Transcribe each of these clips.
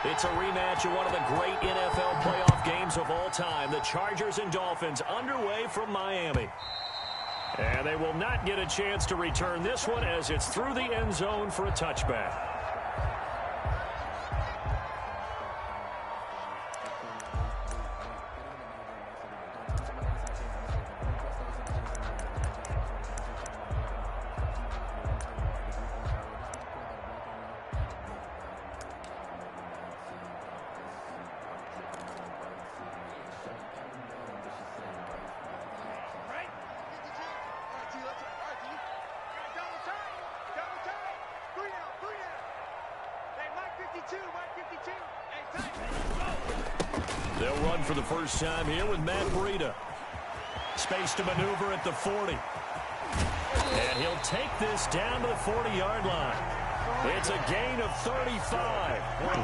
It's a rematch of one of the great NFL playoff games of all time. The Chargers and Dolphins underway from Miami. And they will not get a chance to return this one as it's through the end zone for a touchback. They'll run for the first time here with Matt Breida. Space to maneuver at the 40. And he'll take this down to the 40-yard line. It's a gain of 35.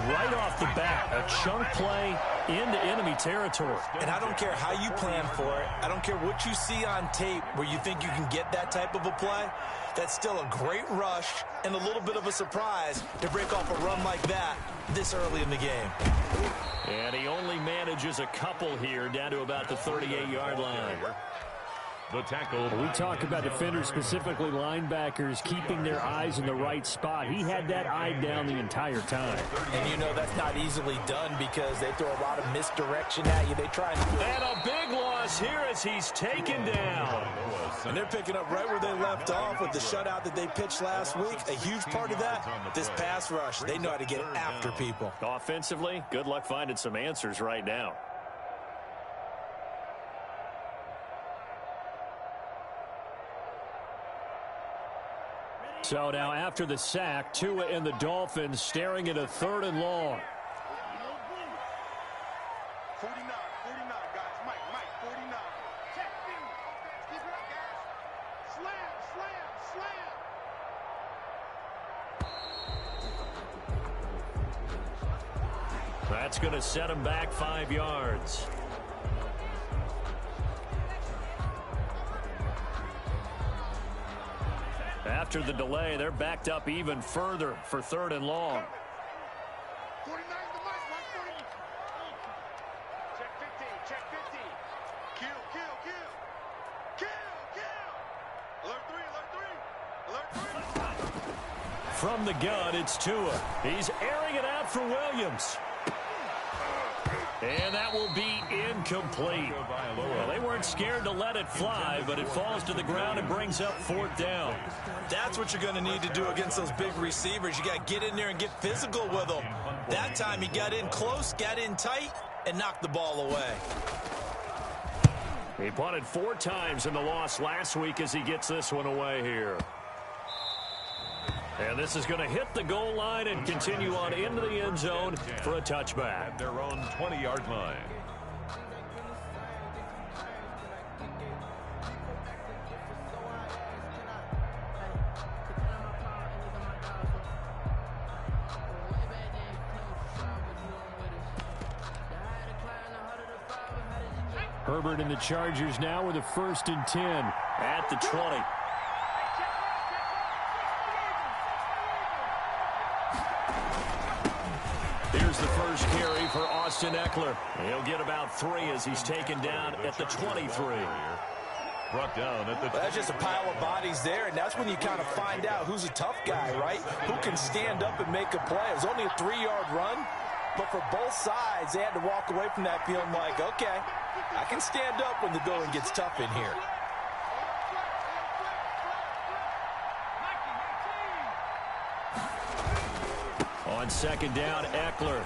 Right off the bat, a chunk play into enemy territory. And I don't care how you plan for it. I don't care what you see on tape where you think you can get that type of a play. That's still a great rush and a little bit of a surprise to break off a run like that this early in the game. And he only manages a couple here down to about the 38-yard line. The tackle. We talk about defenders, specifically linebackers, keeping their eyes in the right spot. He had that eye down the entire time. And you know that's not easily done because they throw a lot of misdirection at you. They try and a big loss here as he's taken down. And they're picking up right where they left off with the shutout that they pitched last week. A huge part of that, this pass rush. They know how to get after people. Offensively, good luck finding some answers right now. So now after the sack, Tua and the Dolphins staring at a 3rd and long. 49, guys. Mike, 49. Check me. Keep it up, guys. Slam. That's going to set him back 5 yards. After the delay, they're backed up even further for 3rd and long. 49 is the mark. Check 50. Kill. Alert 3. From the gun, it's Tua. He's airing it out for Williams. And that will be incomplete. Well, they weren't scared to let it fly, but it falls to the ground and brings up 4th down. That's what you're going to need to do against those big receivers. You got to get in there and get physical with them. That time he got in close, got in tight, and knocked the ball away. He punted 4 times in the loss last week as he gets this one away here. And this is going to hit the goal line and continue on into the end zone for a touchback. At their own 20-yard line. Herbert and the Chargers now with a 1st and 10 at the 20. Here's the first carry for Austin Eckler. He'll get about 3 as he's taken down at the 23. Brought down at the. Well, that's just a pile of bodies there, and that's when you kind of find out who's a tough guy, right? Who can stand up and make a play. It was only a 3-yard run, but for both sides, they had to walk away from that feeling like, okay, I can stand up when the going gets tough in here. On 2nd down, Eckler.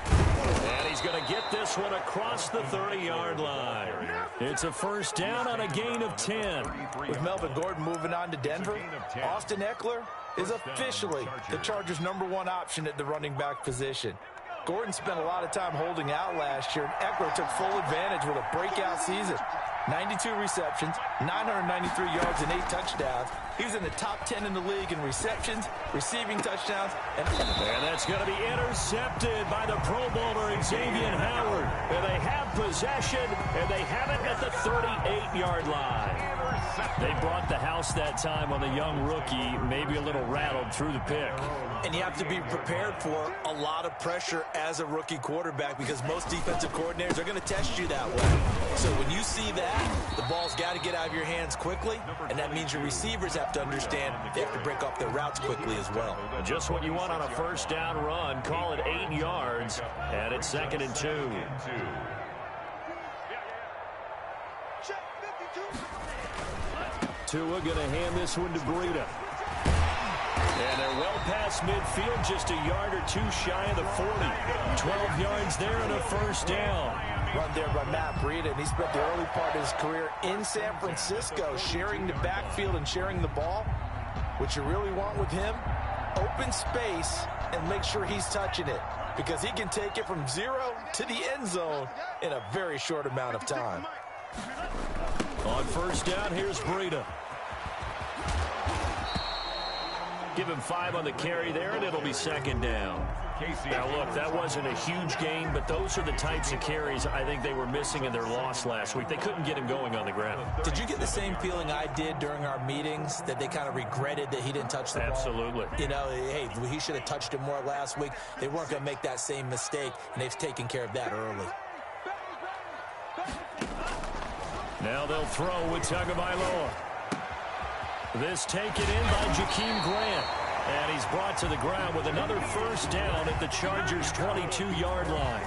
And he's going to get this one across the 30-yard line. It's a 1st down on a gain of 10. With Melvin Gordon moving on to Denver, Austin Eckler is officially the Chargers' #1 option at the running back position. Gordon spent a lot of time holding out last year, and Eckler took full advantage with a breakout season. 92 receptions, 993 yards, and 8 touchdowns. He was in the top 10 in the league in receptions, receiving touchdowns. And that's going to be intercepted by the Pro Bowler Xavier Howard. And they have possession, and they have it at the 38-yard line. They brought the house that time on the young rookie, maybe a little rattled through the pick. And you have to be prepared for a lot of pressure as a rookie quarterback because most defensive coordinators are going to test you that way. So when you see that, the ball's got to get out of your hands quickly, and that means your receivers have to understand they have to break off their routes quickly as well. Just what you want on a first down run. Call it 8 yards, and it's 2nd and 2. Tua going to hand this one to Breida. And they're well past midfield, just a yard or two shy of the 40. 12 yards there and a first down. Run there by Matt Breida, and he spent the early part of his career in San Francisco sharing the backfield and sharing the ball. What you really want with him, open space and make sure he's touching it because he can take it from 0 to the end zone in a very short amount of time. On first down, here's Breida. Give him 5 on the carry there, and it'll be 2nd down. Now, look, that wasn't a huge gain, but those are the types of carries I think they were missing in their loss last week. They couldn't get him going on the ground. Did you get the same feeling I did during our meetings, that they kind of regretted that he didn't touch the ball? Absolutely. You know, hey, he should have touched it more last week. They weren't going to make that same mistake, and they've taken care of that early. Now they'll throw with Tagovailoa. This taken in by Jakeem Grant. And he's brought to the ground with another first down at the Chargers' 22-yard line.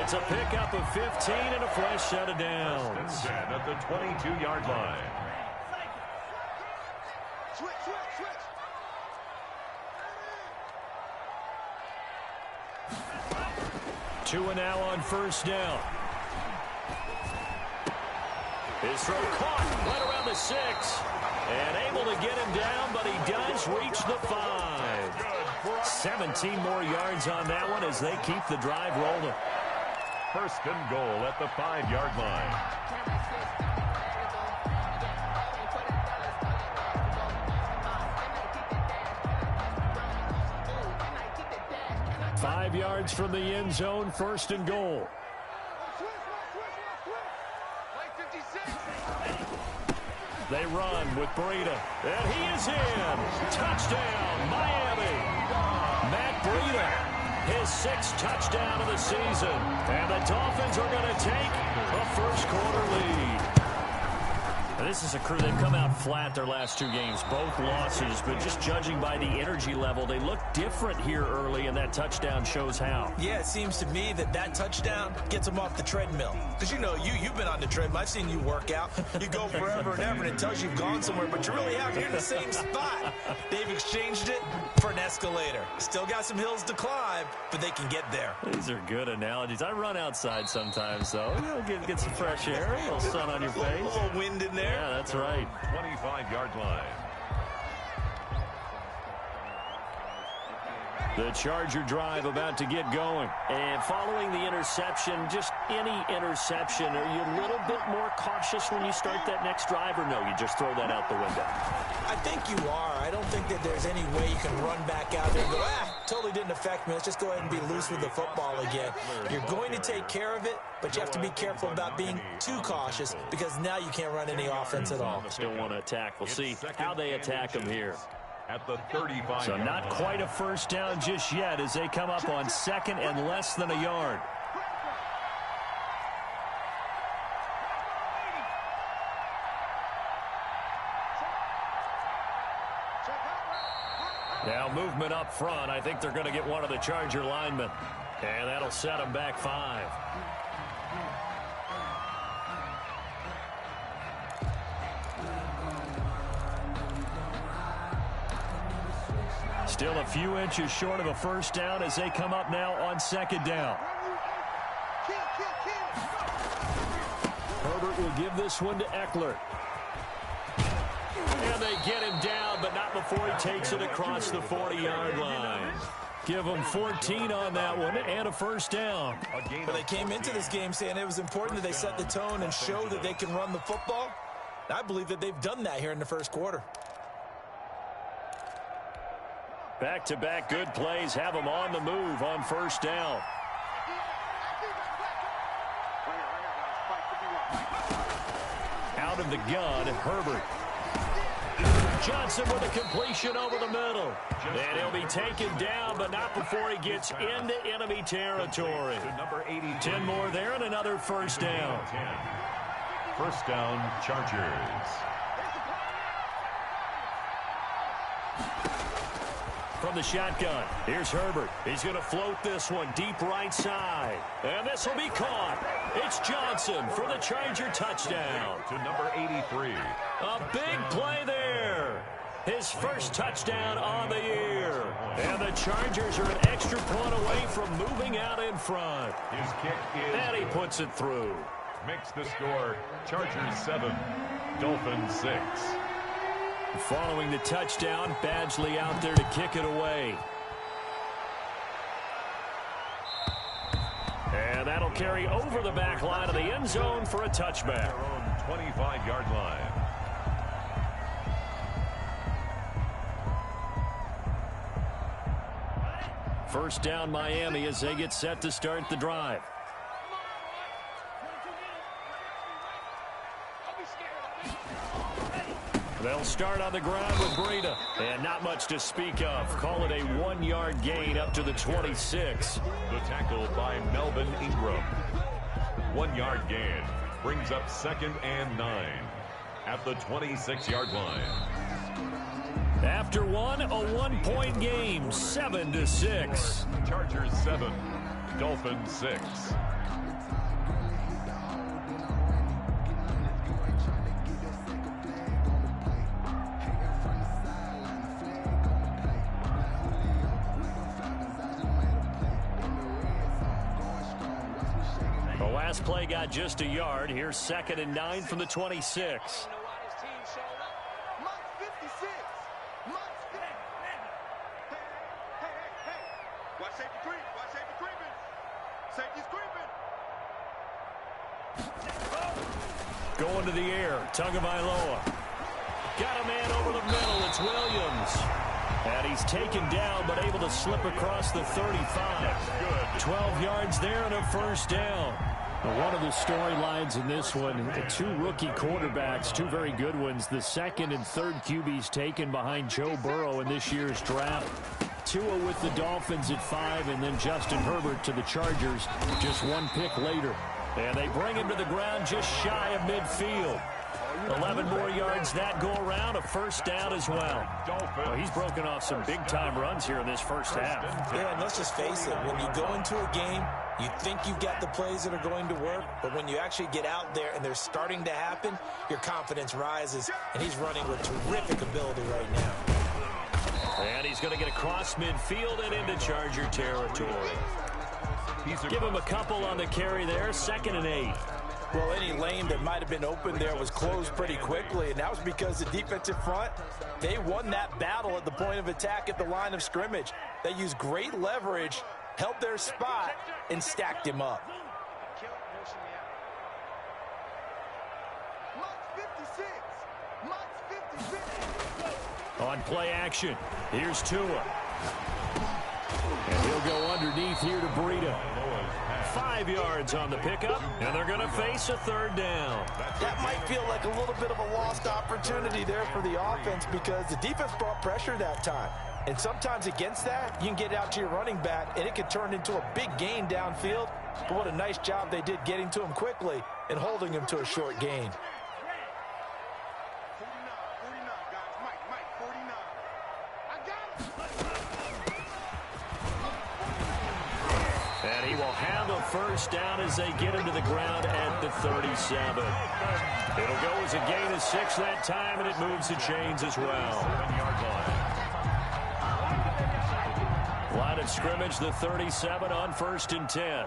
It's a pickup of 15 and a fresh set of downs. At the 22-yard line. Tua now on first down. His throw caught right around the 6. And able to get him down, but he does reach the 5. 17 more yards on that one as they keep the drive rolling. First and goal at the 5-yard line. Five yards from the end zone, first and goal. They run with Breida, and he is in. Touchdown, Miami. Matt Breida, his 6th touchdown of the season. And the Dolphins are going to take a first-quarter lead. And this is a crew, they've come out flat their last 2 games, both losses, but just judging by the energy level, they look different here early, and that touchdown shows how. Yeah, it seems to me that touchdown gets them off the treadmill. Because, you know, you've been on the treadmill. I've seen you work out. You go forever and ever, and it tells you you've gone somewhere, but you really haven't. You're in the same spot. They've exchanged it for an escalator. Still got some hills to climb, but they can get there. These are good analogies. I run outside sometimes, though. You know, get some fresh air, a little sun on your face. A little wind in there. Yeah, that's right. 25-yard line. The Charger drive about to get going. And following the interception, just any interception, are you a little bit more cautious when you start that next drive, or no, you just throw that out the window? I think you are. I don't think that there's any way you can run back out there and go, totally didn't affect me. Let's just go ahead and be loose with the football again. You're going to take care of it, but you have to be careful about being too cautious because now you can't run any offense at all. Still want to attack. We'll see how they attack them here. At the 35. So not quite a first down just yet as they come up on 2nd and less than a yard. Now movement up front. I think they're going to get one of the Charger linemen. And that'll set them back 5. Still a few inches short of a first down as they come up now on 2nd down. Herbert will give this one to Eckler. And they get him down, but not before he takes it across the 40-yard line. Give them 14 on that one and a first down. But they came into this game saying it was important that they set the tone and show that they can run the football. And I believe that they've done that here in the first quarter. Back-to-back good plays have them on the move on first down. Out of the gun, Herbert. Johnson with a completion over the middle. And he'll be taken down, but not before he gets into enemy territory. 10 more there and another first down. First down, Chargers. From the shotgun, here's Herbert. He's going to float this one deep right side. And this will be caught. It's Johnson for the Charger touchdown. To number 83. A big play there. His first touchdown on the year. And the Chargers are an extra point away from moving out in front. His kick is... And he puts it through. Makes the score Chargers 7, Dolphins 6. Following the touchdown, Badgley out there to kick it away. And that'll carry over the back line of the end zone for a touchback. Their own 25-yard line. First down, Miami, as they get set to start the drive. They'll start on the ground with Breida. And not much to speak of. Call it a 1-yard gain up to the 26. The tackle by Melvin Ingram. 1-yard gain. Brings up 2nd and 9 at the 26-yard line. After one, a 1-point game, 7-6. Chargers 7, Dolphins 6. The last play got just a yard. Here's 2nd and 9 from the 26. Going to the air, Tagovailoa. Got a man over the middle, it's Williams. And he's taken down, but able to slip across the 35. 12 yards there and a first down. One of the storylines in this one, 2 rookie quarterbacks, 2 very good ones. The 2nd and 3rd QBs taken behind Joe Burrow in this year's draft. Tua with the Dolphins at 5, and then Justin Herbert to the Chargers just 1 pick later. And they bring him to the ground just shy of midfield. 11 more yards that go around, a first down as well. Well, he's broken off some big-time runs here in this first half. Yeah, and let's just face it, when you go into a game, you think you've got the plays that are going to work, but when you actually get out there and they're starting to happen, your confidence rises, and he's running with terrific ability right now. And he's going to get across midfield and into Charger territory. Give him a couple on the carry there, 2nd and 8. Well, any lane that might have been open there was closed pretty quickly, and that was because the defensive front, they won that battle at the point of attack at the line of scrimmage. They used great leverage, held their spot, and stacked him up. On play action, here's Tua. And he'll go underneath here to Breida. 5 yards on the pickup, and they're going to face a 3rd down. That might feel like a little bit of a lost opportunity there for the offense because the defense brought pressure that time. And sometimes against that, you can get out to your running back, and it could turn into a big gain downfield. But what a nice job they did getting to him quickly and holding him to a short gain. 49, guys. Mike, 49. I got it. And he will have a first down as they get him to the ground at the 37. It'll go as a gain of 6 that time, and it moves the chains as well. 7-yard line. Line of scrimmage, the 37 on 1st and 10.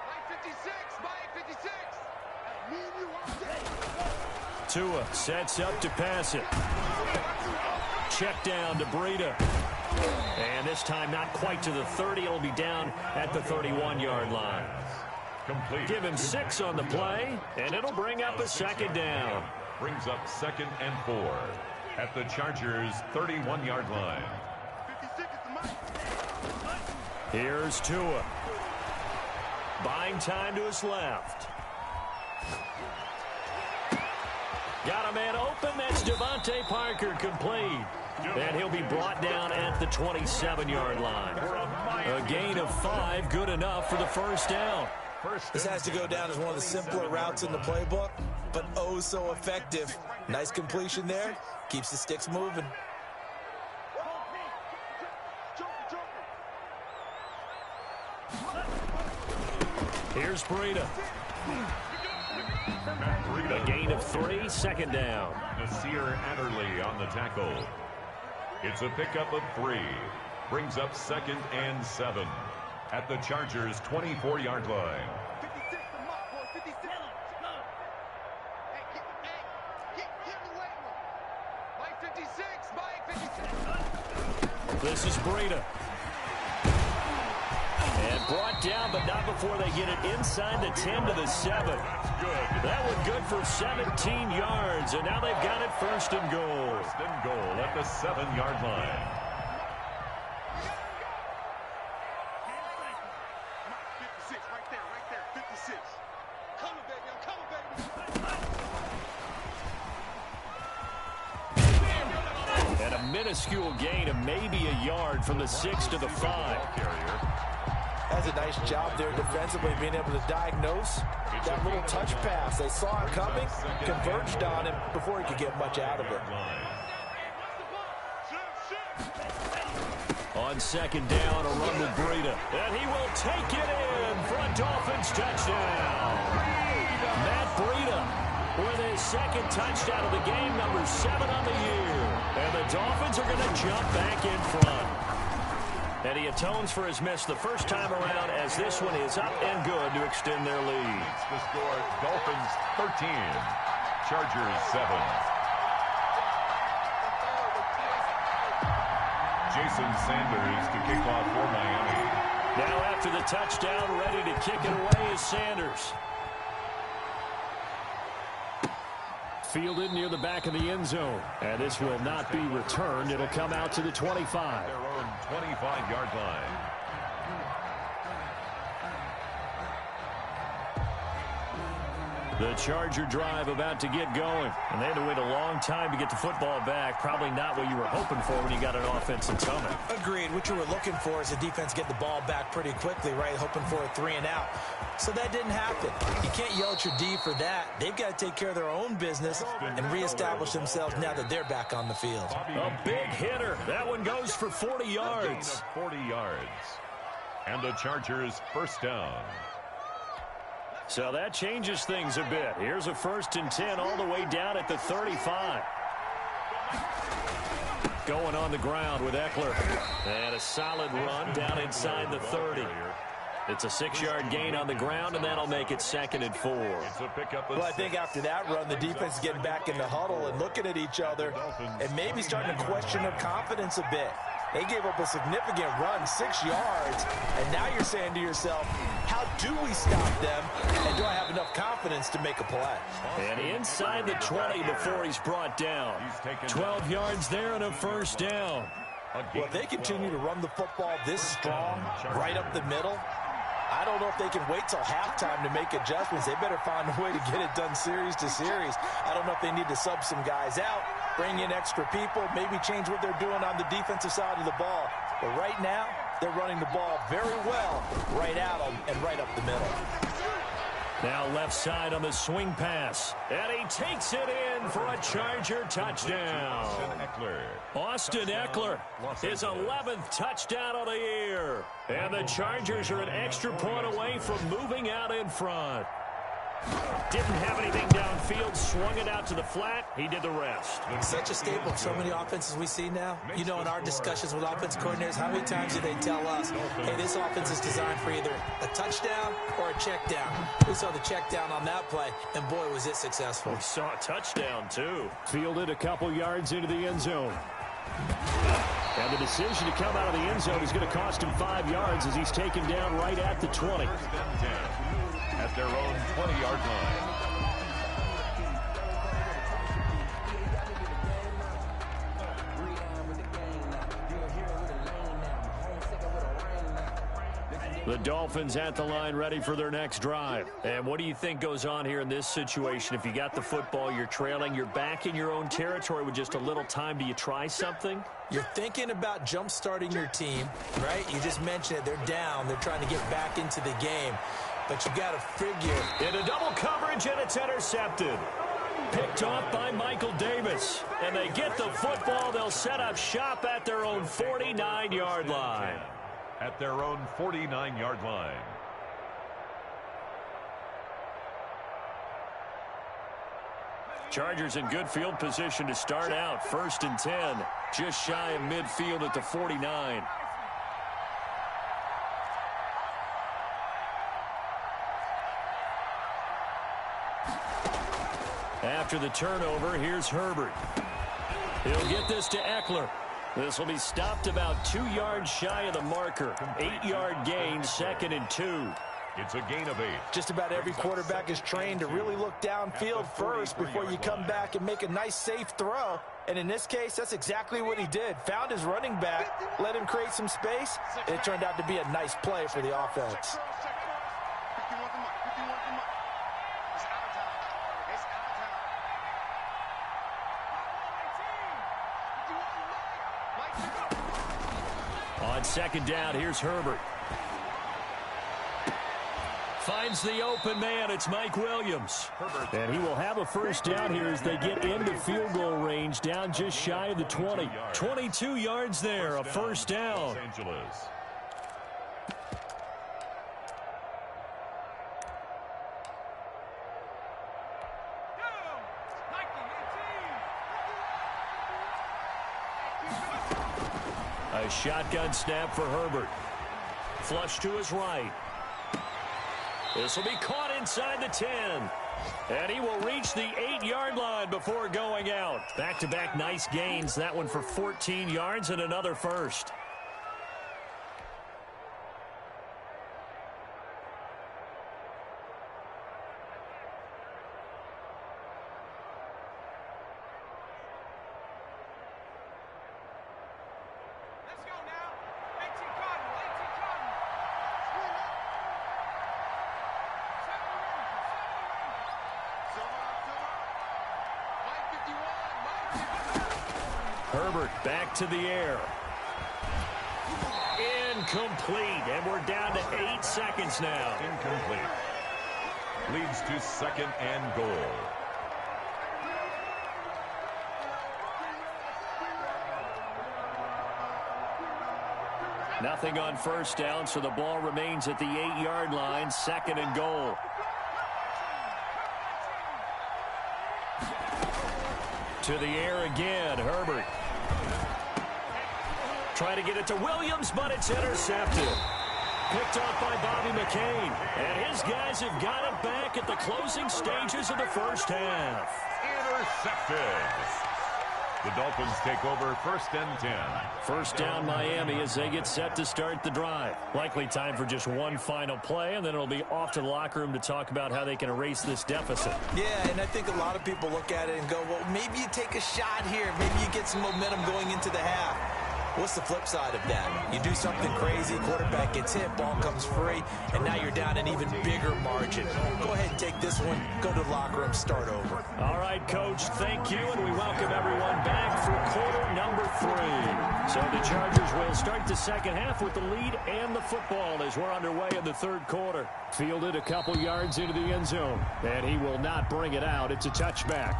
Mike 56, Mike 56. Me and you all day. Tua sets up to pass it. Check down to Breida. And this time not quite to the 30. It'll be down at the 31-yard line. Complete. Give him 6 on the play, and it'll bring up a 2nd down. Brings up 2nd and 4 at the Chargers' 31-yard line. 56 is the Mike. Here's Tua. Buying time to his left. Got a man open. That's Devontae Parker, complete. And he'll be brought down at the 27-yard line. A gain of 5, good enough for the first down. This has to go down as one of the simpler routes in the playbook, but oh so effective. Nice completion there. Keeps the sticks moving. Here's Breida. A gain of 3, second down. Nasir Adderley on the tackle. It's a pickup of 3. Brings up 2nd and 7 at the Chargers' 24-yard line. 56, the mark, boy, 56. Hey, get in the way. Mike 56, Mike 56. This is Breida. And brought down, but not before they get it inside the 10 to the 7. That one good for 17 yards, and now they've got it first and goal. First and goal at the 7-yard line. 56, right there, 56. Coming, baby, I'm coming, baby. And a minuscule gain of maybe a yard from the 6 to the 5. Has a nice job there defensively, being able to diagnose that little touch pass. They saw it coming, converged on him before he could get much out of it. On second down, a run with Breida. And he will take it in for a Dolphins touchdown. Matt Breida with his second touchdown of the game, number 7 on the year. And the Dolphins are going to jump back in front. And he atones for his miss the first time around, as this one is up and good to extend their lead. The score, Dolphins 13, Chargers 7. Jason Sanders to kick off for Miami. Now after the touchdown, ready to kick it away is Sanders. Fielded near the back of the end zone. And this will not be returned. It'll come out to the 25. Their own 25-yard line. The Charger drive about to get going. And they had to wait a long time to get the football back. Probably not what you were hoping for when you got an offense in coming. Agreed. What you were looking for is the defense get the ball back pretty quickly, right? Hoping for a 3 and out. So that didn't happen. You can't yell at your D for that. They've got to take care of their own business and reestablish themselves now that they're back on the field. A big hitter. That one goes for 40 yards. 40 yards. And the Chargers first down. So that changes things a bit. Here's a 1st and 10 all the way down at the 35. Going on the ground with Eckler. And a solid run down inside the 30. It's a 6-yard gain on the ground, and that'll make it 2nd and 4. Well, I think after that run, the defense is getting back in the huddle and looking at each other and maybe starting to question their confidence a bit. They gave up a significant run, 6 yards, and now you're saying to yourself, how do we stop them, and do I have enough confidence to make a play? And inside the 20 before he's brought down. 12 yards there and a first down. Well, if they continue to run the football this strong, right up the middle, I don't know if they can wait till halftime to make adjustments. They better find a way to get it done series to series. I don't know if they need to sub some guys out, bring in extra people, maybe change what they're doing on the defensive side of the ball. But right now, they're running the ball very well right at them and right up the middle. Now left side on the swing pass. And he takes it in for a Charger touchdown. Austin Eckler, his 11th touchdown of the year. And the Chargers are an extra point away from moving out in front. Didn't have anything downfield, swung it out to the flat. He did the rest. Such a staple of so many offenses we see now. You know, in our discussions with offensive coordinators, how many times do they tell us, hey, this offense is designed for either a touchdown or a check down. We saw the check down on that play, and boy, was it successful. We saw a touchdown, too. Fielded a couple yards into the end zone. And the decision to come out of the end zone is going to cost him 5 yards as he's taken down right at the 20. At their own 20-yard line. The Dolphins at the line ready for their next drive. And what do you think goes on here in this situation? If you got the football, you're trailing, you're back in your own territory with just a little time. Do you try something? You're thinking about jump-starting your team, right? You just mentioned it. They're down. They're trying to get back into the game. But you got to figure. Into double coverage, and it's intercepted. Picked off by Michael Davis. And they get the football. They'll set up shop at their own 49-yard line. At their own 49-yard line. Chargers in good field position to start out. 1st and 10. Just shy of midfield at the 49. After the turnover, here's Herbert. He'll get this to Eckler. This will be stopped about 2 yards shy of the marker. 8-yard gain, 2nd and 2. It's a gain of 8. Just about every quarterback is trained to really look downfield first before you come back and make a nice, safe throw. And in this case, that's exactly what he did. Found his running back, let him create some space, and it turned out to be a nice play for the offense. On 2nd down, here's Herbert. Finds the open man. It's Mike Williams. And he will have a 1st down here as they get into field goal range, down just shy of the 20. 22 yards there, a 1st down. Los Angeles. A shotgun snap for Herbert. Flush to his right. This will be caught inside the 10. And he will reach the 8-yard line before going out. Back-to-back nice gains. That one for 14 yards and another 1st. Herbert back to the air. Incomplete. And we're down to 8 seconds now. Incomplete. Leads to 2nd and goal. Nothing on 1st down, so the ball remains at the 8-yard line. 2nd and goal. To the air again, Herbert. Trying to get it to Williams, but it's intercepted. Picked off by Bobby McCain. And his guys have got it back at the closing stages of the 1st half. Intercepted. The Dolphins take over 1st and 10. 1st down Miami as they get set to start the drive. Likely time for just one final play, and then it'll be off to the locker room to talk about how they can erase this deficit. Yeah, and I think a lot of people look at it and go, well, maybe you take a shot here. Maybe you get some momentum going into the half. What's the flip side of that? You do something crazy, quarterback gets hit, ball comes free, and now you're down an even bigger margin. Go ahead and take this one, go to the locker room, start over. All right, Coach, thank you, and we welcome everyone back for quarter number 3. So the Chargers will start the 2nd half with the lead and the football as we're underway in the 3rd quarter. Fielded a couple yards into the end zone, and he will not bring it out. It's a touchback.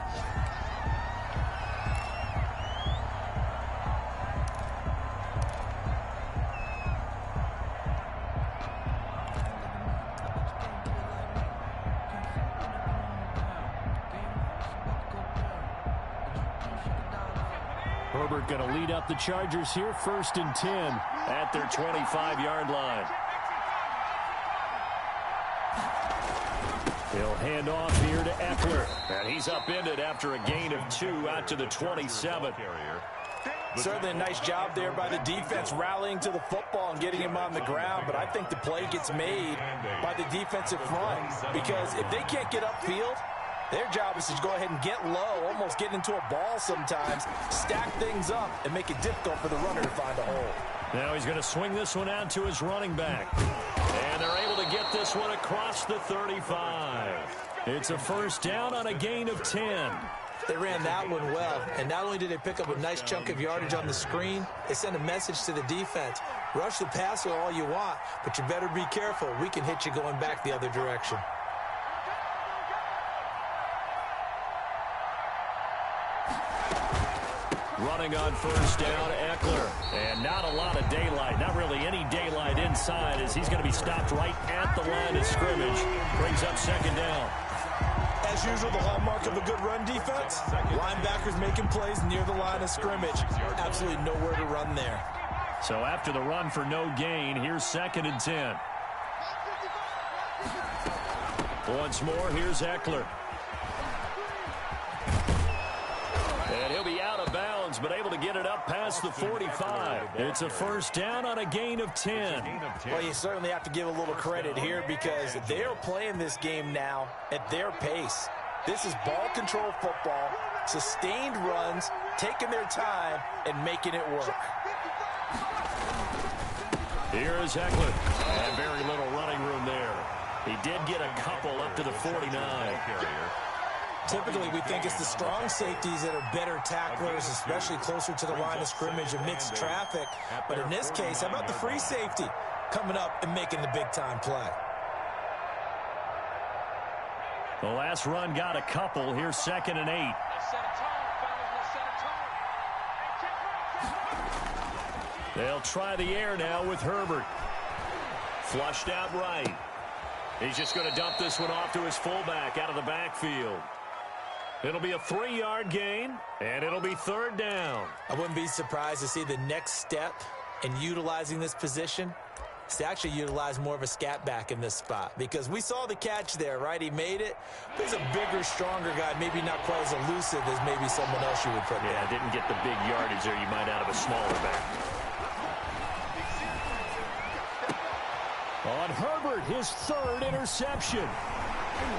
Herbert going to lead up the Chargers here, 1st and 10 at their 25-yard line. He'll hand off here to Eckler. And he's upended after a gain of 2 out to the 27. Certainly a nice job there by the defense rallying to the football and getting him on the ground, but I think the play gets made by the defensive front because if they can't get upfield, their job is to go ahead and get low, almost get into a ball sometimes, stack things up, and make it difficult for the runner to find a hole. Now he's going to swing this one out to his running back. able to get this one across the 35. It's a first down on a gain of 10. They ran that one well, and not only did they pick up a nice chunk of yardage on the screen, they sent a message to the defense. Rush the passer all you want, but you better be careful. We can hit you going back the other direction. Running on first down, Eckler. And not a lot of daylight, not really any daylight inside, as he's going to be stopped right at the line of scrimmage. Brings up second down. As usual, the hallmark of a good run defense, linebackers making plays near the line of scrimmage. Absolutely nowhere to run there. So after the run for no gain, here's 2nd and 10. Once more, here's Eckler. And he'll be out of bounds, but able to get it up past the 45. It's a first down on a gain of 10. Well, you certainly have to give a little credit here because they're playing this game now at their pace. This is ball control football, sustained runs, taking their time, and making it work. Here is Eckler. And very little running room there. He did get a couple up to the 49. Typically, we think it's the strong safeties that are better tacklers, especially closer to the line of scrimmage amidst traffic. But in this case, how about the free safety coming up and making the big-time play? The last run got a couple. Here's 2nd and 8. They'll try the air now with Herbert. Flushed out right. He's just going to dump this one off to his fullback out of the backfield. It'll be a 3-yard gain, and it'll be 3rd down. I wouldn't be surprised to see the next step in utilizing this position is to actually utilize more of a scat back in this spot, because we saw the catch there, right? He made it. But he's a bigger, stronger guy, maybe not quite as elusive as maybe someone else you would put there. Yeah, didn't get the big yardage there you might out of a smaller back. On Herbert, his 3rd interception.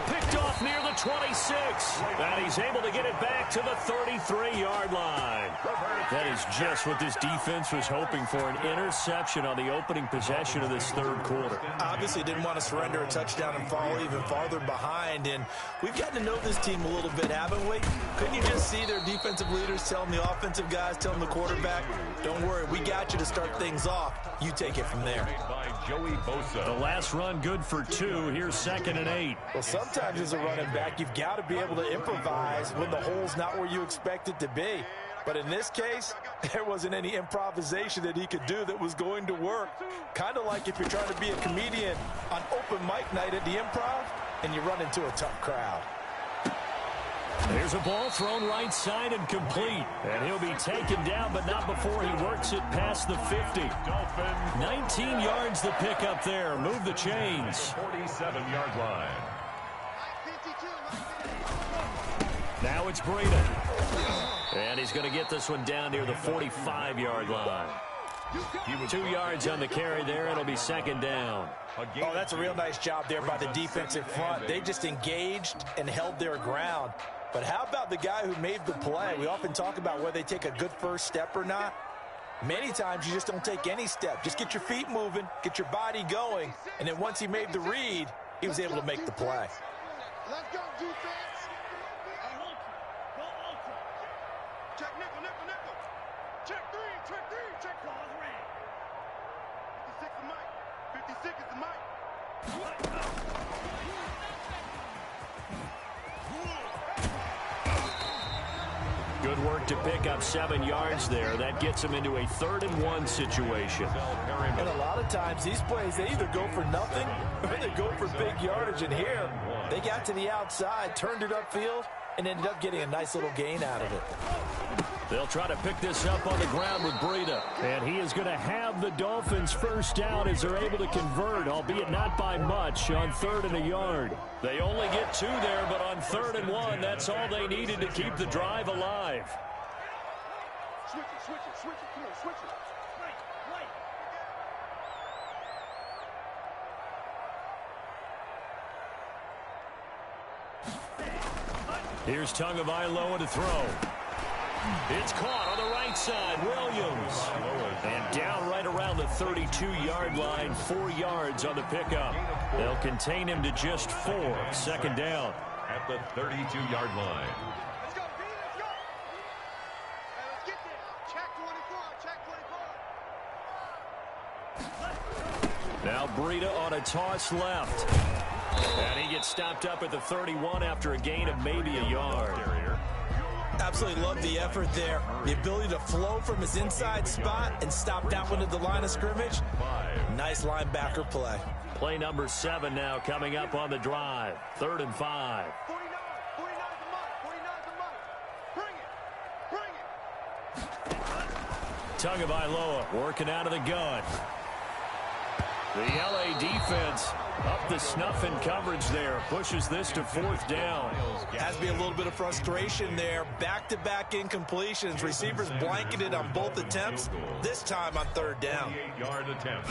Picked off near the 26. And he's able to get it back to the 33-yard line. That is just what this defense was hoping for, an interception on the opening possession of this 3rd quarter. Obviously didn't want to surrender a touchdown and fall even farther behind. And we've gotten to know this team a little bit, haven't we? Couldn't you just see their defensive leaders telling the offensive guys, telling the quarterback, don't worry, we got you to start things off. You take it from there. The last run good for 2. Here's 2nd and 8. Well, sometimes as a running back, you've got to be able to improvise when the hole's not where you expect it to be. But in this case, there wasn't any improvisation that he could do that was going to work. Kind of like if you're trying to be a comedian on open mic night at the Improv and you run into a tough crowd. There's a ball thrown right side and complete. And he'll be taken down, but not before he works it past the 50. 19 yards the pick up there. Move the chains. 47-yard line. Now it's Breida. And he's going to get this one down near the 45-yard line. 2 yards on the carry there. It'll be 2nd down. Oh, that's a real nice job there by the defensive front. They just engaged and held their ground. But how about the guy who made the play? We often talk about whether they take a good first step or not. Many times you just don't take any step. Just get your feet moving, get your body going, and then once he made the read, he was able to make the play. Let's go, defense. Check nickel, nickel, nickel. Check 3, check 3, check 4. 56 is Mike. 56 is the Mike. Good work to pick up 7 yards there. That gets him into a 3rd and 1 situation. And a lot of times these plays, they either go for nothing or they go for big yardage. And here, they got to the outside, turned it upfield, and ended up getting a nice little gain out of it. They'll try to pick this up on the ground with Breida. And he is going to have the Dolphins first down as they're able to convert, albeit not by much, on 3rd and a yard. They only get 2 there, but on 3rd and 1, that's all they needed to keep the drive alive. Switch it, switch it, switch it. Come on, switch it. Here's Tagovailoa to throw. It's caught on the right side. Williams. And down right around the 32-yard line. 4 yards on the pickup. They'll contain him to just 4. Second down. At the 32-yard line. Let's go, B, let's go. Hey, let's get this. Check 24, check 24. Now Breida on a toss left. And he gets stopped up at the 31 after a gain of maybe a yard. Absolutely love the effort there. The ability to flow from his inside spot and stop that one at the line of scrimmage. Nice linebacker play. Play number 7 now coming up on the drive. 3rd and 5. 49's the money, 49's the money. Bring it. Tagovailoa working out of the gun. The LA defense up the snuff in coverage there. Pushes this to 4th down. Has to be a little bit of frustration there. Back-to-back incompletions. Receivers blanketed on both attempts. This time on 3rd down. 8-yard attempt.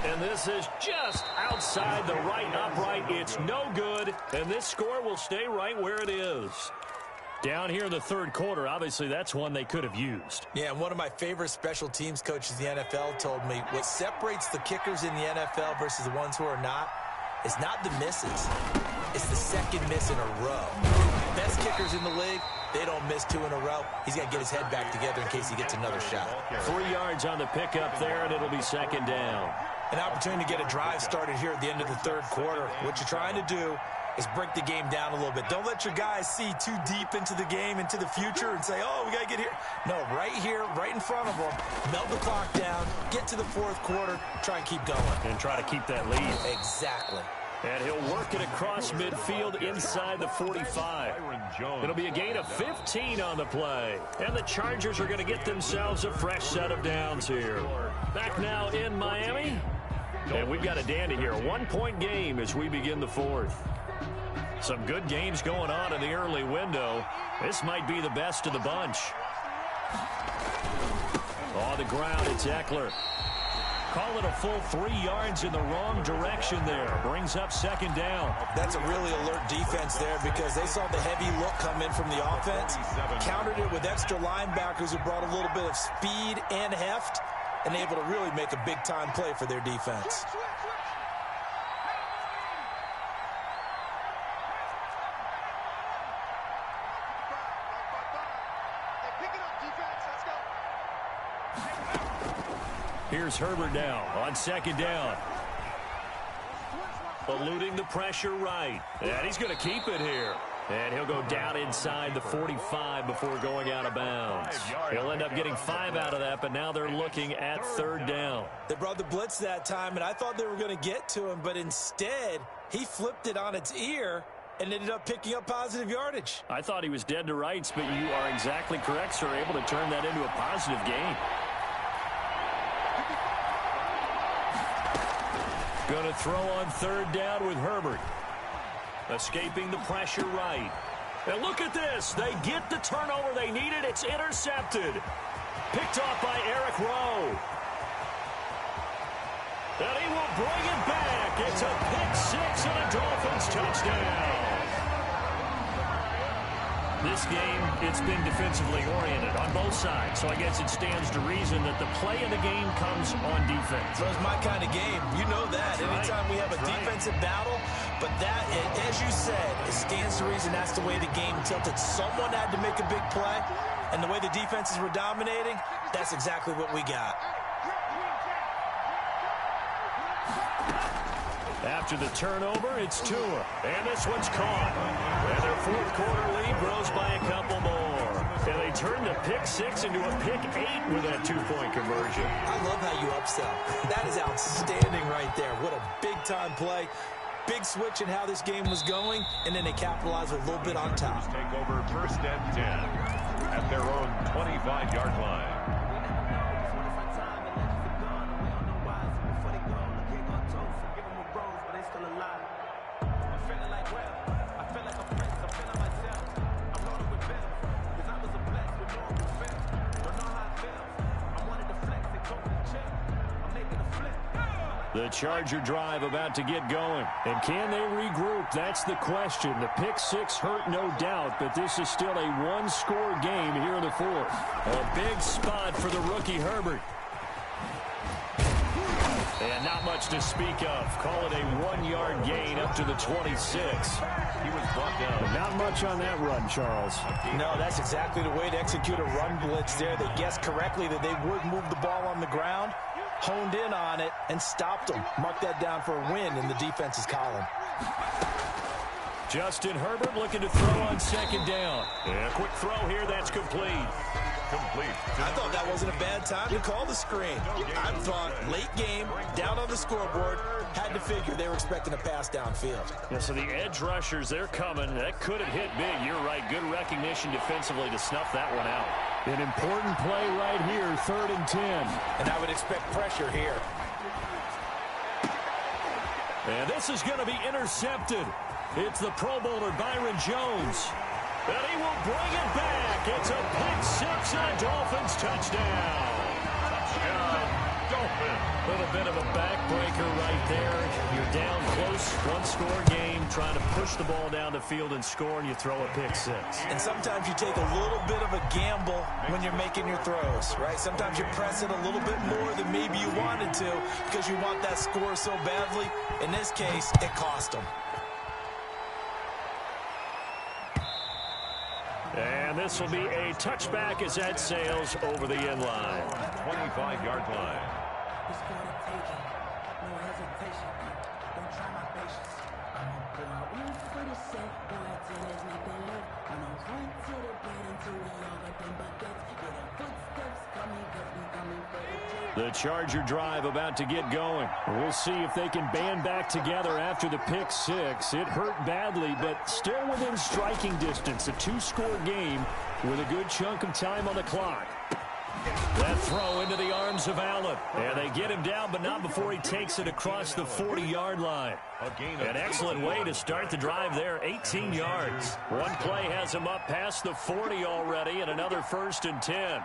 And this is just outside the right upright. It's no good. And this score will stay right where it is. Down here in the 3rd quarter, obviously that's one they could have used. Yeah, and one of my favorite special teams coaches in the NFL told me what separates the kickers in the NFL versus the ones who are not is not the misses. It's the second miss in a row. Best kickers in the league, they don't miss 2 in a row. He's got to get his head back together in case he gets another shot. 3 yards on the pickup there, and it'll be 2nd down. An opportunity to get a drive started here at the end of the 3rd quarter. What you're trying to do is break the game down a little bit. Don't let your guys see too deep into the game, into the future, and say, oh, we got to get here. No, right here, right in front of them. Melt the clock down, get to the 4th quarter, try and keep going. And try to keep that lead. Exactly. And he'll work it across midfield inside the 45. It'll be a gain of 15 on the play. And the Chargers are going to get themselves a fresh set of downs here. Back now in Miami. And we've got a dandy here. A 1-point game as we begin the 4th. Some good games going on in the early window. This might be the best of the bunch. On the ground, it's Eckler. Call it a full 3 yards in the wrong direction there. Brings up 2nd down. That's a really alert defense there because they saw the heavy look come in from the offense. Countered it with extra linebackers who brought a little bit of speed and heft and able to really make a big-time play for their defense. Here's Herbert now on 2nd down. Eluding the pressure right. And he's going to keep it here. And he'll go down inside the 45 before going out of bounds. He'll end up getting 5 out of that, but now they're looking at 3rd down. They brought the blitz that time, and I thought they were going to get to him, but instead he flipped it on its ear and ended up picking up positive yardage. I thought he was dead to rights, but you are exactly correct, sir. Able to turn that into a positive gain. Going to throw on 3rd down with Herbert. Escaping the pressure right. And look at this. They get the turnover they needed. It's intercepted. Picked off by Eric Rowe. And he will bring it back. It's a pick-6 and a Dolphins touchdown. This game, it's been defensively oriented on both sides, so I guess it stands to reason that the play of the game comes on defense. So it's my kind of game. You know that. Anytime we have a defensive battle, but that, as you said, it stands to reason that's the way the game tilted. Someone had to make a big play, and the way the defenses were dominating, that's exactly what we got. After the turnover, it's Tua. And this one's caught. And their 4th quarter lead grows by a couple more. And they turn the pick-6 into a pick-8 with that 2-point conversion. I love how you upsell. That is outstanding right there. What a big-time play. Big switch in how this game was going, and then they capitalize with a little bit on top. Take over 1st and 10 at their own 25-yard line. The Charger drive about to get going. And can they regroup? That's the question. The pick six hurt, no doubt, but this is still a one-score game here in the fourth. A big spot for the rookie Herbert. And not much to speak of. Call it a one-yard gain up to the 26. He was brought down. But not much on that run, Charles. No, that's exactly the way to execute a run blitz there. They guessed correctly that they would move the ball on the ground, honed in on it, and stopped them. Mark that down for a win in the defense's column. Justin Herbert looking to throw on second down. Yeah, quick throw here. That's complete. Complete. I thought that wasn't a bad time to call the screen. I thought late game, down on the scoreboard, had to figure they were expecting a pass downfield. Yeah, so the edge rushers, they're coming. That could have hit big. You're right. Good recognition defensively to snuff that one out. An important play right here, 3rd and 10. And I would expect pressure here. And this is going to be intercepted. It's the Pro Bowler Byron Jones. And he will bring it back. It's a pick six and a Dolphins touchdown. Dolphins. A little bit of a backbreaker right there. You're down close, one-score game, trying to push the ball down the field and score, and you throw a pick six. And sometimes you take a little bit of a gamble when you're making your throws, right? Sometimes you press it a little bit more than maybe you wanted to because you want that score so badly. In this case, it cost them. And this will be a touchback as that sails over the end line. 25-yard line. It's for the taking, no hesitation. Don't try my patience. I'ma pull out one for the set, boy, till there's nothing left. I'ma run to the bed until we all got them buckets. Yeah, the footsteps coming, cause we coming for the jet. The Charger drive about to get going. We'll see if they can band back together after the pick six. It hurt badly, but still within striking distance. A two-score game with a good chunk of time on the clock. That throw into the arms of Allen. And they get him down, but not before he takes it across the 40-yard line. An excellent way to start the drive there, 18 yards. One play has him up past the 40 already, and another 1st and 10.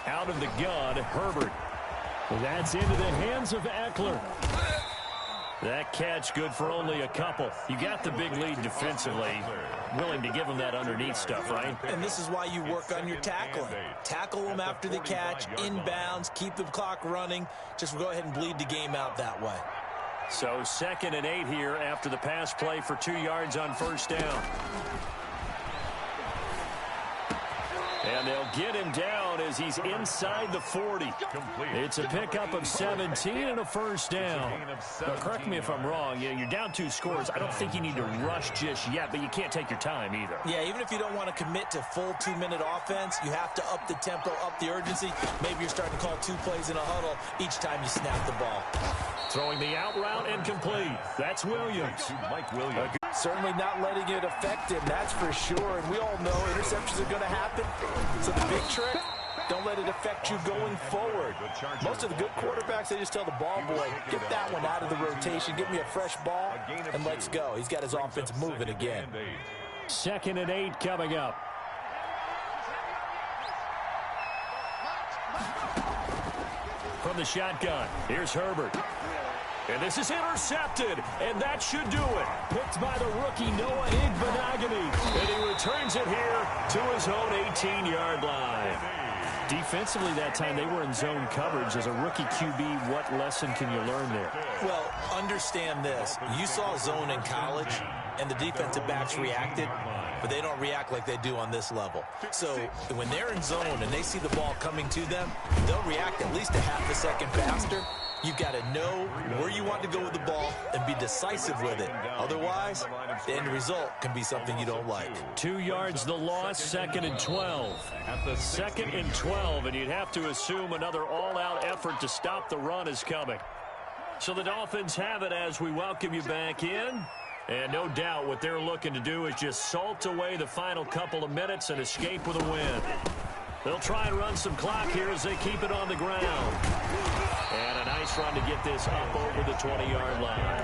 Out of the gun, Herbert. That's into the hands of Eckler. That catch good for only a couple. You got the big lead defensively. Willing to give him that underneath stuff, right? And this is why you work on your tackling. Tackle them after the catch, inbounds, keep the clock running. Just go ahead and bleed the game out that way. So 2nd and 8 here after the pass play for 2 yards on 1st down. And they'll get him down as he's inside the 40. It's a pickup of 17 and a 1st down. Now, correct me if I'm wrong. You're down 2 scores. I don't think you need to rush just yet, but you can't take your time either. Yeah, even if you don't want to commit to full 2-minute offense, you have to up the tempo, up the urgency. Maybe you're starting to call 2 plays in a huddle each time you snap the ball. Throwing the out route incomplete. That's Williams. Mike Williams. Certainly not letting it affect him, that's for sure. And we all know interceptions are going to happen. So the big trick, don't let it affect you going forward. Most of the good quarterbacks, they just tell the ball boy, get that one out of the rotation, give me a fresh ball, and let's go. He's got his offense moving again. 2nd and 8 coming up. From the shotgun, here's Herbert. And this is intercepted, and that should do it. Picked by the rookie Noah Igbenogany, and he returns it here to his own 18-yard line. Defensively that time, they were in zone coverage. As a rookie QB, what lesson can you learn there? Well, understand this. You saw zone in college, and the defensive backs reacted, but they don't react like they do on this level. So when they're in zone and they see the ball coming to them, they'll react at least a half a second faster. You've got to know where you want to go with the ball and be decisive with it. Otherwise, the end result can be something you don't like. 2 yards the loss, 2nd and 12. 2nd and 12, and you'd have to assume another all-out effort to stop the run is coming. So the Dolphins have it as we welcome you back in. And no doubt what they're looking to do is just salt away the final couple of minutes and escape with a win. They'll try and run some clock here as they keep it on the ground. And a nice run to get this up over the 20-yard line.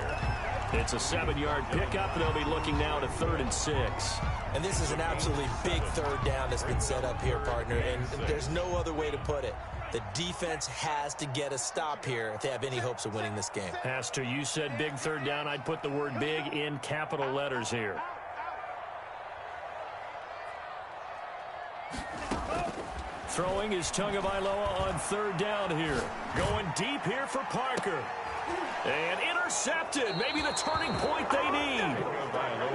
It's a 7-yard pickup. They'll be looking now to 3rd and 6. And this is an absolutely big third down that's been set up here, partner, and there's no other way to put it. The defense has to get a stop here if they have any hopes of winning this game. Has to. You said big third down. I'd put the word big in capital letters here. Throwing is Tagovailoa on 3rd down here. Going deep here for Parker. And intercepted. Maybe the turning point they need.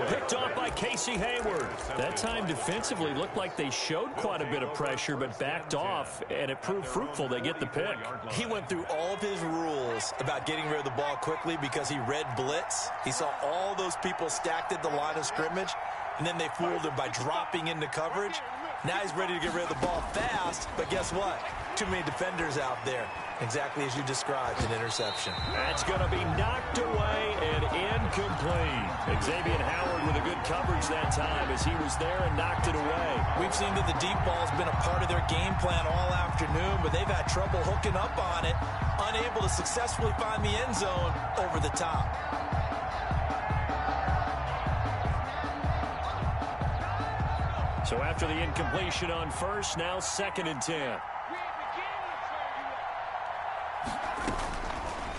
Picked off by Casey Hayward. That time defensively looked like they showed quite a bit of pressure but backed off, and it proved fruitful. They get the pick. He went through all of his rules about getting rid of the ball quickly because he read blitz. He saw all those people stacked at the line of scrimmage, and then they fooled him by dropping into coverage. Now he's ready to get rid of the ball fast, but guess what? Too many defenders out there. Exactly as you described, an interception. That's going to be knocked away and incomplete. Xavier Howard with a good coverage that time as he was there and knocked it away. We've seen that the deep ball's been a part of their game plan all afternoon, but they've had trouble hooking up on it, unable to successfully find the end zone over the top. So after the incompletion on first, now 2nd and 10.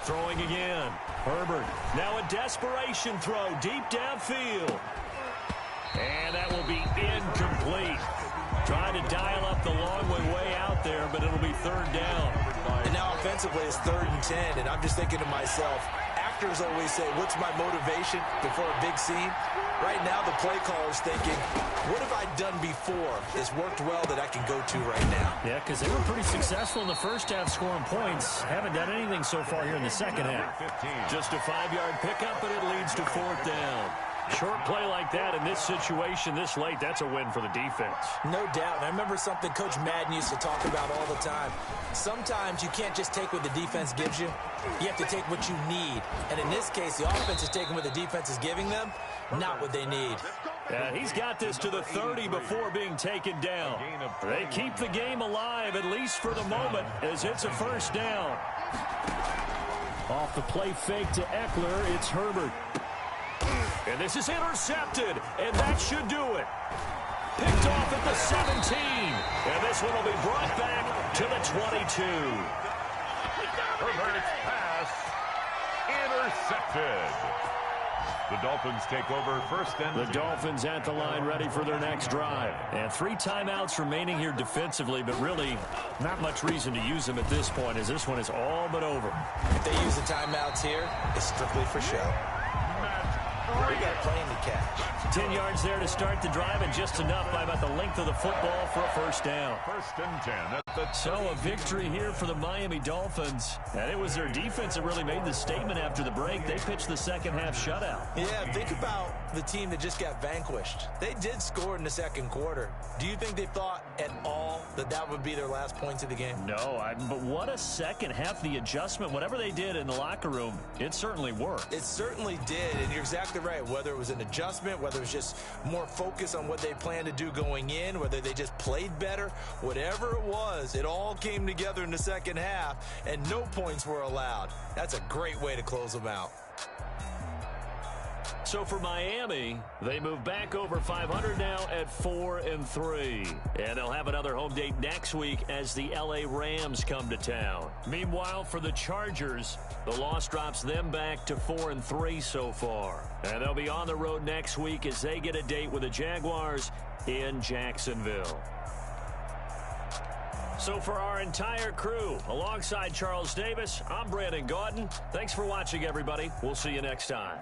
Throwing again. Herbert. Now a desperation throw deep downfield. And that will be incomplete. Trying to dial up the long way out there, but it'll be 3rd down. And now offensively it's 3rd and 10, and I'm just thinking to myself, actors always say, what's my motivation before a big scene? Right now the play caller's thinking, what have I done before that's worked well that I can go to right now? Yeah, because they were pretty successful in the first half scoring points. Haven't done anything so far here in the second half. Just a 5-yard pickup, but it leads to 4th down. Short play like that in this situation this late, that's a win for the defense. No doubt. And I remember something Coach Madden used to talk about all the time. Sometimes you can't just take what the defense gives you. You have to take what you need. And in this case, the offense is taking what the defense is giving them, not what they need. Yeah, he's got this to the 30 before being taken down. They keep the game alive, at least for the moment, as it's a 1st down. Off the play fake to Eckler, it's Herbert. And this is intercepted, and that should do it. Picked off at the 17, and this one will be brought back to the 22. Herbert's pass intercepted. The Dolphins take over 1st and 10. The Dolphins at the line ready for their next drive. And 3 timeouts remaining here defensively, but really not much reason to use them at this point as this one is all but over. If they use the timeouts here, it's strictly for show. We got a plane to catch. 10 yards there to start the drive, and just enough by about the length of the football for a 1st down. 1st and 10. So a victory here for the Miami Dolphins. And it was their defense that really made the statement after the break. They pitched the second half shutout. Yeah, think about the team that just got vanquished. They did score in the 2nd quarter. Do you think they thought at all that that would be their last points of the game? No, but what a second half. The adjustment, whatever they did in the locker room, it certainly worked. It certainly did, and you're exactly right. Whether it was an adjustment, whether it was just more focus on what they planned to do going in, whether they just played better, whatever it was, it all came together in the second half, and no points were allowed. That's a great way to close them out. So for Miami, they move back over 500 now at 4-3. And they'll have another home date next week as the LA Rams come to town. Meanwhile, for the Chargers, the loss drops them back to 4-3 so far. And they'll be on the road next week as they get a date with the Jaguars in Jacksonville. So for our entire crew, alongside Charles Davis, I'm Brandon Gaudin. Thanks for watching, everybody. We'll see you next time.